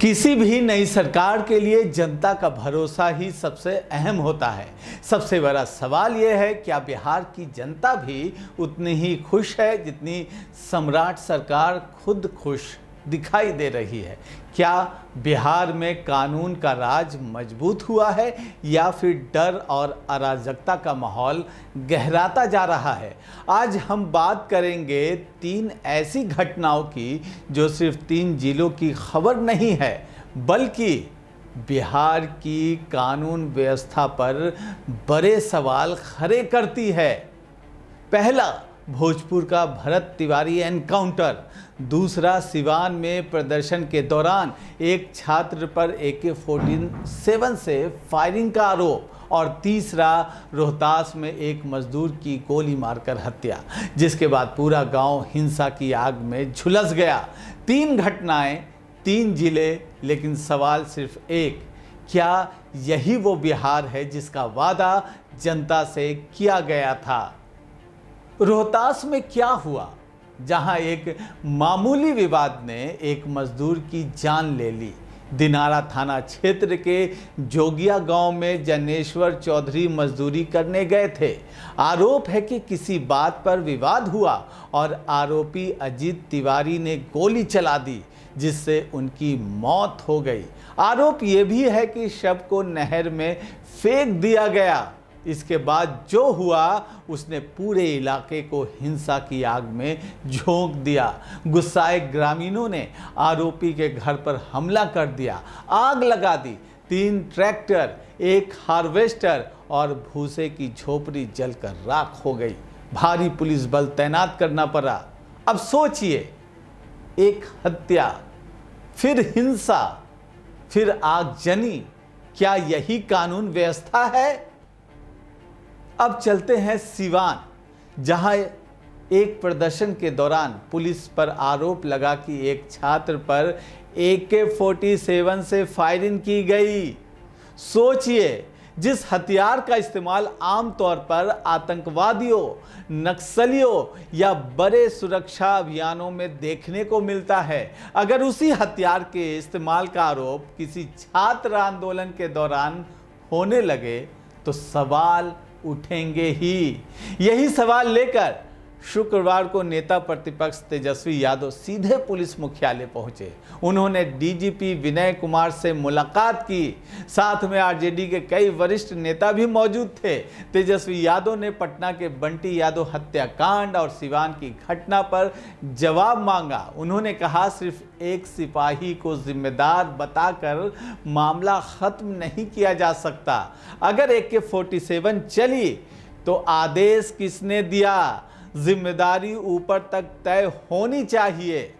किसी भी नई सरकार के लिए जनता का भरोसा ही सबसे अहम होता है। सबसे बड़ा सवाल यह है, क्या बिहार की जनता भी उतनी ही खुश है जितनी सम्राट सरकार खुद खुश दिखाई दे रही है? क्या बिहार में कानून का राज मजबूत हुआ है या फिर डर और अराजकता का माहौल गहराता जा रहा है? आज हम बात करेंगे 3 ऐसी घटनाओं की जो सिर्फ 3 जिलों की खबर नहीं है, बल्कि बिहार की कानून व्यवस्था पर बड़े सवाल खड़े करती है। पहला, भोजपुर का भरत तिवारी एनकाउंटर। दूसरा, सिवान में प्रदर्शन के दौरान एक छात्र पर AK-47 से फायरिंग का आरोप। और तीसरा, रोहतास में एक मजदूर की गोली मारकर हत्या, जिसके बाद पूरा गांव हिंसा की आग में झुलस गया। 3 घटनाएं, 3 जिले, लेकिन सवाल सिर्फ एक, क्या यही वो बिहार है जिसका वादा जनता से किया गया था? रोहतास में क्या हुआ, जहां एक मामूली विवाद ने एक मजदूर की जान ले ली? दिनारा थाना क्षेत्र के जोगिया गांव में जनेश्वर चौधरी मजदूरी करने गए थे। आरोप है कि किसी बात पर विवाद हुआ और आरोपी अजीत तिवारी ने गोली चला दी, जिससे उनकी मौत हो गई। आरोप यह भी है कि शव को नहर में फेंक दिया गया। इसके बाद जो हुआ, उसने पूरे इलाके को हिंसा की आग में झोंक दिया। गुस्साए ग्रामीणों ने आरोपी के घर पर हमला कर दिया, आग लगा दी। 3 ट्रैक्टर, 1 हार्वेस्टर और भूसे की झोपड़ी जलकर राख हो गई। भारी पुलिस बल तैनात करना पड़ा। अब सोचिए, एक हत्या, फिर हिंसा, फिर आगजनी। क्या यही कानून व्यवस्था है? अब चलते हैं सिवान, जहां एक प्रदर्शन के दौरान पुलिस पर आरोप लगा कि एक छात्र पर AK-47 से फायरिंग की गई। सोचिए, जिस हथियार का इस्तेमाल आमतौर पर आतंकवादियों, नक्सलियों या बड़े सुरक्षा अभियानों में देखने को मिलता है, अगर उसी हथियार के इस्तेमाल का आरोप किसी छात्र आंदोलन के दौरान होने लगे तो सवाल उठेंगे ही। यही सवाल लेकर शुक्रवार को नेता प्रतिपक्ष तेजस्वी यादव सीधे पुलिस मुख्यालय पहुंचे। उन्होंने DGP विनय कुमार से मुलाकात की। साथ में RJD के कई वरिष्ठ नेता भी मौजूद थे। तेजस्वी यादव ने पटना के बंटी यादव हत्याकांड और सिवान की घटना पर जवाब मांगा। उन्होंने कहा, सिर्फ एक सिपाही को जिम्मेदार बताकर मामला खत्म नहीं किया जा सकता। अगर AK-47 चली तो आदेश किसने दिया? जिम्मेदारी ऊपर तक तय होनी चाहिए।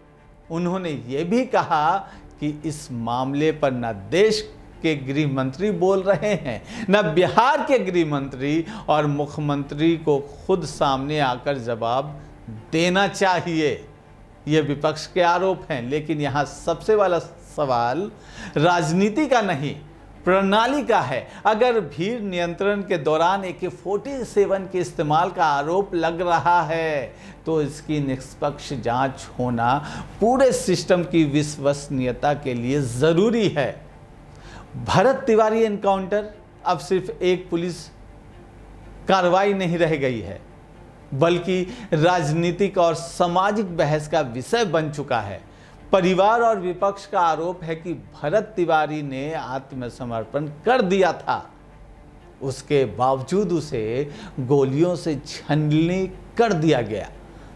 उन्होंने ये भी कहा कि इस मामले पर न देश के गृह मंत्री बोल रहे हैं, न बिहार के गृह मंत्री, और मुख्यमंत्री को खुद सामने आकर जवाब देना चाहिए। ये विपक्ष के आरोप हैं, लेकिन यहाँ सबसे बड़ा सवाल राजनीति का नहीं, प्रणाली का है। अगर भीड़ नियंत्रण के दौरान AK-47 के इस्तेमाल का आरोप लग रहा है तो इसकी निष्पक्ष जांच होना पूरे सिस्टम की विश्वसनीयता के लिए जरूरी है। भरत तिवारी एनकाउंटर अब सिर्फ एक पुलिस कार्रवाई नहीं रह गई है, बल्कि राजनीतिक और सामाजिक बहस का विषय बन चुका है। परिवार और विपक्ष का आरोप है कि भरत तिवारी ने आत्मसमर्पण कर दिया था, उसके बावजूद उसे गोलियों से छलनी कर दिया गया।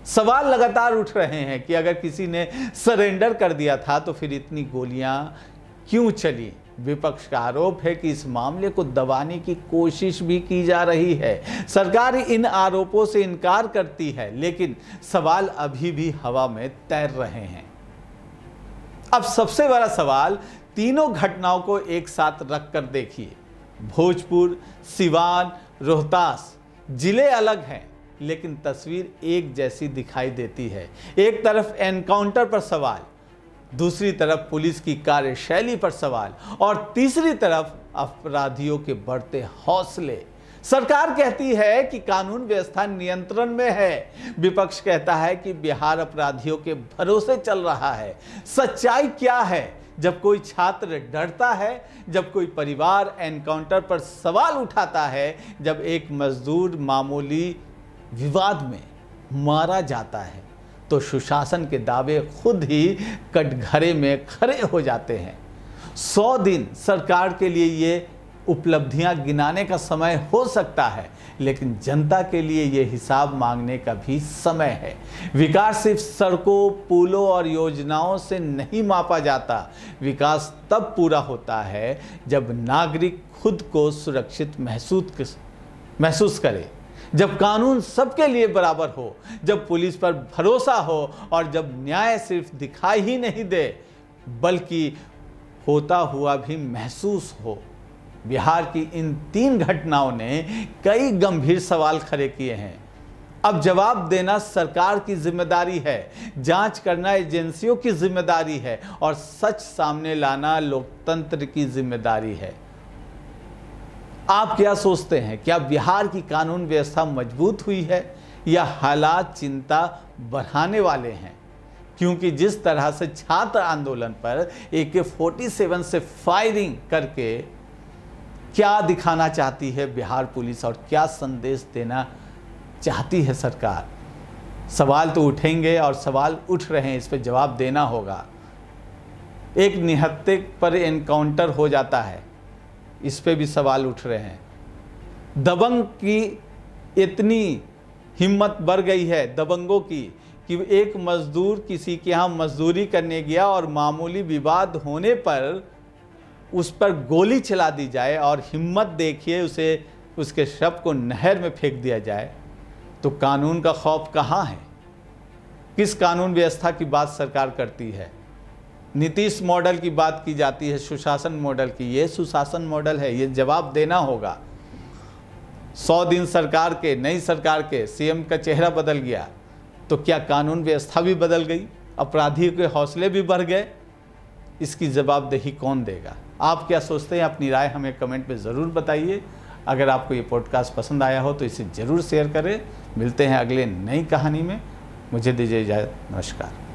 सवाल लगातार उठ रहे हैं कि अगर किसी ने सरेंडर कर दिया था तो फिर इतनी गोलियां क्यों चली? विपक्ष का आरोप है कि इस मामले को दबाने की कोशिश भी की जा रही है। सरकार इन आरोपों से इनकार करती है, लेकिन सवाल अभी भी हवा में तैर रहे हैं। अब सबसे बड़ा सवाल, तीनों घटनाओं को एक साथ रखकर देखिए। भोजपुर, सिवान, रोहतास, जिले अलग हैं, लेकिन तस्वीर एक जैसी दिखाई देती है। एक तरफ एनकाउंटर पर सवाल, दूसरी तरफ पुलिस की कार्यशैली पर सवाल, और तीसरी तरफ अपराधियों के बढ़ते हौसले। सरकार कहती है कि कानून व्यवस्था नियंत्रण में है, विपक्ष कहता है कि बिहार अपराधियों के भरोसे चल रहा है। सच्चाई क्या है? जब कोई छात्र डरता है, जब कोई परिवार एनकाउंटर पर सवाल उठाता है, जब एक मजदूर मामूली विवाद में मारा जाता है, तो सुशासन के दावे खुद ही कटघरे में खड़े हो जाते हैं। 100 दिन सरकार के लिए ये उपलब्धियां गिनाने का समय हो सकता है, लेकिन जनता के लिए ये हिसाब मांगने का भी समय है। विकास सिर्फ सड़कों, पुलों और योजनाओं से नहीं मापा जाता। विकास तब पूरा होता है जब नागरिक खुद को सुरक्षित महसूस करे, जब कानून सबके लिए बराबर हो, जब पुलिस पर भरोसा हो और जब न्याय सिर्फ दिखाई ही नहीं दे बल्कि होता हुआ भी महसूस हो। बिहार की इन 3 घटनाओं ने कई गंभीर सवाल खड़े किए हैं। अब जवाब देना सरकार की जिम्मेदारी है, जांच करना एजेंसियों की जिम्मेदारी है और सच सामने लाना लोकतंत्र की जिम्मेदारी है। आप क्या सोचते हैं? क्या बिहार की कानून व्यवस्था मजबूत हुई है या हालात चिंता बढ़ाने वाले हैं? क्योंकि जिस तरह से छात्र आंदोलन पर AK-47 से फायरिंग करके क्या दिखाना चाहती है बिहार पुलिस और क्या संदेश देना चाहती है सरकार? सवाल तो उठेंगे और सवाल उठ रहे हैं, इस पर जवाब देना होगा। एक निहत्थे पर एनकाउंटर हो जाता है, इस पे भी सवाल उठ रहे हैं। दबंग की इतनी हिम्मत बढ़ गई है दबंगों की कि एक मजदूर किसी के यहाँ मजदूरी करने गया और मामूली विवाद होने पर उस पर गोली चला दी जाए और हिम्मत देखिए उसके शव को नहर में फेंक दिया जाए। तो कानून का खौफ कहाँ है? किस कानून व्यवस्था की बात सरकार करती है? नीतीश मॉडल की बात की जाती है, सुशासन मॉडल की। ये सुशासन मॉडल है, ये जवाब देना होगा। 100 दिन सरकार के, नई सरकार के, CM का चेहरा बदल गया तो क्या कानून व्यवस्था भी बदल गई? अपराधियों के हौसले भी बढ़ गए? इसकी जवाबदेही कौन देगा? आप क्या सोचते हैं? अपनी राय हमें कमेंट में ज़रूर बताइए। अगर आपको ये पॉडकास्ट पसंद आया हो तो इसे ज़रूर शेयर करें। मिलते हैं अगले नई कहानी में। मुझे दीजिए इजाज़त। नमस्कार।